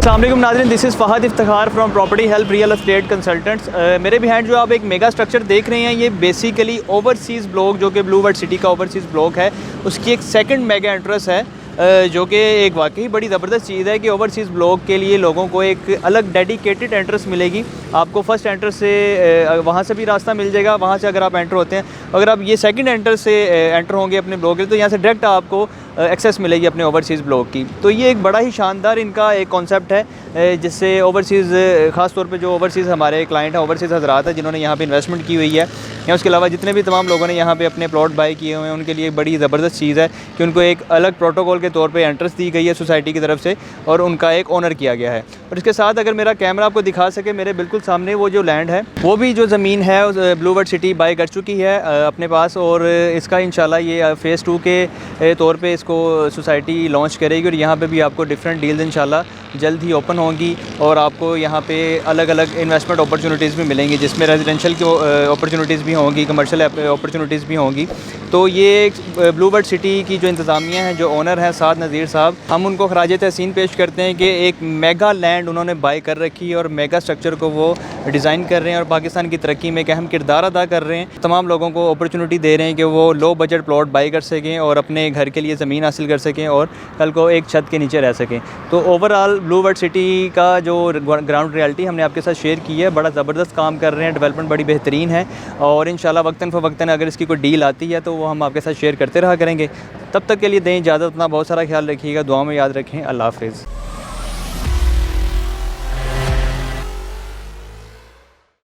अस्सलाम वालेकुम नाज़रीन, this is Fahd Iftikhar from property help real estate consultants. मेरे बिहाइंड जो आप एक मेगा स्ट्रक्चर देख रहे हैं, ये बेसिकली ओवरसीज़ ब्लॉक जो कि ब्लू वर्ल्ड सिटी का ओवरसीज़ ब्लॉक है, उसकी एक सेकंड मेगा एंट्रेंस है, जो कि एक वाकई बड़ी ज़बरदस्त चीज़ है कि ओवरसीज़ ब्लॉक के लिए लोगों को एक अलग डेडिकेटेड एंट्रेंस मिलेगी। आपको फ़र्स्ट एंट्रेंस से वहाँ से भी रास्ता मिल जाएगा, वहाँ से अगर आप एंटर होते हैं, अगर आप ये सेकंड एंट्रेंस से एंटर होंगे अपने ब्लॉक के, तो यहाँ से डायरेक्ट आपको एक्सेस मिलेगी अपने ओवरसीज़ ब्लॉक की। तो ये एक बड़ा ही शानदार इनका एक कॉन्सेप्ट है, जिससे ओवरसीज़ ख़ास तौर पे जो ओवरसीज़ हमारे क्लाइंट हैं, ओवरसीज़ हज़रात हैं जिन्होंने यहाँ पे इन्वेस्टमेंट की हुई है, या उसके अलावा जितने भी तमाम लोगों ने यहाँ पे अपने प्लॉट बाय किए हुए हैं, उनके लिए बड़ी ज़बरदस्त चीज़ है कि उनको एक अलग प्रोटोकॉल के तौर पे एंट्रेंस दी गई है सोसाइटी की तरफ से, और उनका एक ऑनर किया गया है। और इसके साथ अगर मेरा कैमरा आपको दिखा सके, मेरे बिल्कुल सामने वो जो लैंड है, वो भी जो ज़मीन है ब्लू वर्ल्ड सिटी बाय कर चुकी है अपने पास, और इसका इंशाल्लाह ये फ़ेज़ 2 के तौर पे इसको सोसाइटी लॉन्च करेगी, और यहाँ पे भी आपको डिफरेंट डील्स इंशाल्लाह जल्द ही ओपन होंगी, और आपको यहाँ पे अलग अलग इन्वेस्टमेंट अपॉर्चुनिटीज़ भी मिलेंगी, जिसमें रेजिडेंशियल की अपॉर्चुनिटीज़ भी होंगी, कमर्शियल अपॉर्चुनिटीज़ भी होंगी। तो ये ब्लू वर्ल्ड सिटी की जो इंतज़ामिया है, जो ओनर हैं साद नज़ीर साहब, हम उनको खराज तहसीन पेश करते हैं कि एक मेगा लैंड उन्होंने बाय कर रखी है और मेगा स्ट्रक्चर को वो डिज़ाइन कर रहे हैं और पाकिस्तान की तरक्की में एक अहम किरदार अदा कर रहे हैं। तमाम लोगों को अपॉर्चुनिटी दे रहे हैं कि वो लो बजट प्लॉट बाई कर सकें और अपने घर के लिए ज़मीन हासिल कर सकें और कल को एक छत के नीचे रह सकें। तो ओवरऑल ब्लू वर्ल्ड सिटी का जो ग्राउंड रियलिटी हमने आपके साथ शेयर की है, बड़ा ज़बरदस्त काम कर रहे हैं, डेवलपमेंट बड़ी बेहतरीन है, और इंशाल्लाह वक्तन फ़वक्तन अगर इसकी कोई डील आती है तो वो हम आपके साथ शेयर करते रहा करेंगे। तब तक के लिए दें इजाज़त, अपना बहुत सारा ख्याल रखिएगा, दुआ में याद रखें। अल्लाह हाफ़िज़।